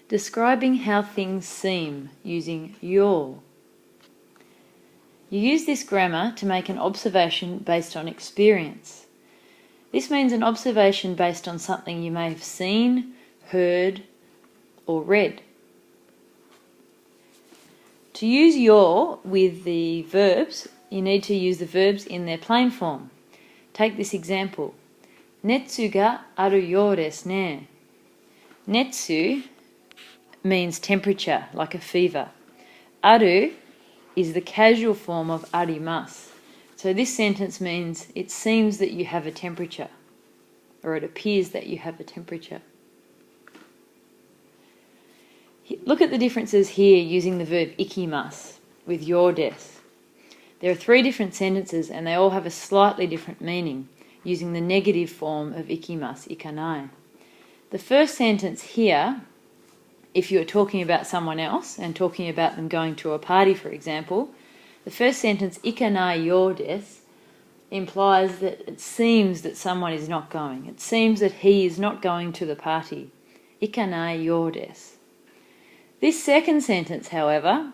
Describing how things seem using wia0. You use this grammar to make an observation based on experience. This means an observation based on something you may have seen, heard, or read. To use wia0 with the verbs, you need to use the verbs in their plain form. Take this example. Netsu ga aru you desu ne. Netsu means temperature, like a fever. Aru is the casual form of arimasu. So this sentence means it seems that you have a temperature, or it appears that you have a temperature. Look at the differences here using the verb ikimasu with you desu. There are 3 different sentences and they all have a slightly different meaning using the negative form of ikimasu, ikanai. The first sentence here, if you're talking about someone else and talking about them going to a party, for example, the first sentence, ikanai you desu, implies that it seems that someone is not going. It seems that he is not going to the party. Ikanai you desu. This second sentence, however,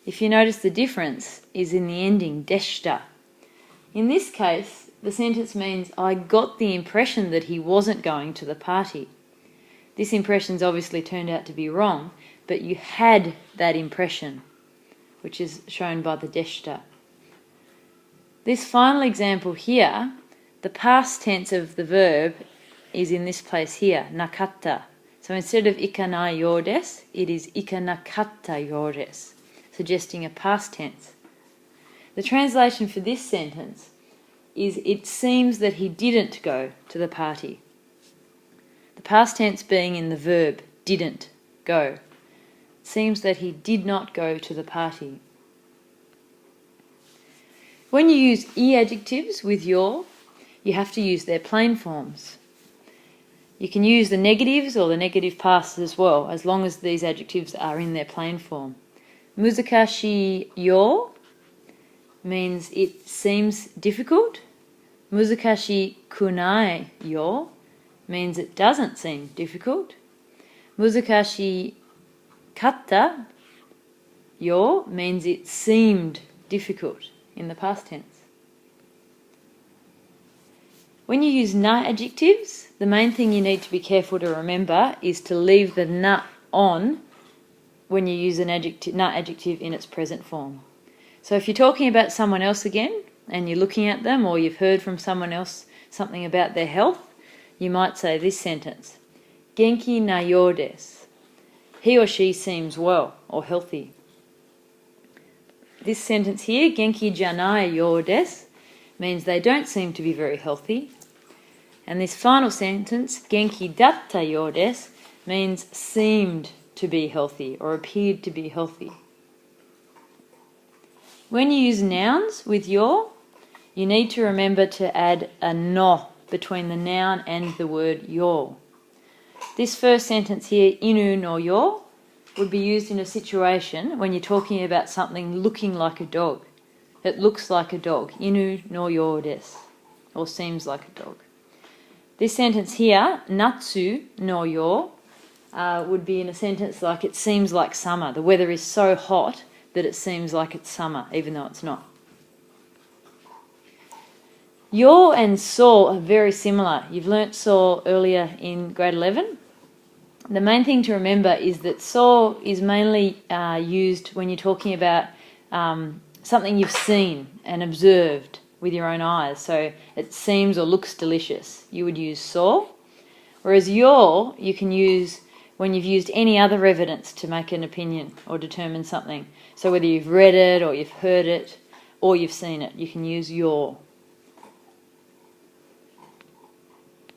if you notice the difference, is in the ending, deshita. In this case, the sentence means, I got the impression that he wasn't going to the party. This impression's obviously turned out to be wrong, but you had that impression, which is shown by the deshita. This final example here, the past tense of the verb is in this place here, nakatta. So instead of ikanai you desu, it is ikanakatta you desu, suggesting a past tense. The translation for this sentence is, it seems that he didn't go to the party. The past tense being in the verb, didn't go. It seems that he did not go to the party. When you use adjectives with wia0, you have to use their plain forms. You can use the negatives or the negative past as well, as long as these adjectives are in their plain form. Muzukashii wia0 means it seems difficult. Muzukashii kunai wia0 means it doesn't seem difficult. Muzukashii katta wia0 means it seemed difficult in the past tense. When you use na adjectives, the main thing you need to be careful to remember is to leave the na on when you use an adjective, na adjective in its present form. So if you're talking about someone else again, and you're looking at them, or you've heard from someone else something about their health, you might say this sentence, genki na you desu. He or she seems well or healthy. This sentence here, genki janai you desu, means they don't seem to be very healthy. And this final sentence, genki datta you desu, means seemed to be healthy or appeared to be healthy. When you use nouns with wia0, you need to remember to add a no between the noun and the word wia0. This first sentence here, inu no wia0, would be used in a situation when you're talking about something looking like a dog. It looks like a dog. Inu no wia desu, or seems like a dog. This sentence here, natsu no wia0, would be in a sentence like, it seems like summer. The weather is so hot that it seems like it's summer, even though it's not. Wia0 and so are very similar. You've learnt so earlier in grade 11. The main thing to remember is that so is mainly used when you're talking about something you've seen and observed with your own eyes. So it seems or looks delicious. You would use so. Whereas wia0 you can use when you've used any other evidence to make an opinion or determine something. So whether you've read it or you've heard it or you've seen it, you can use wia0.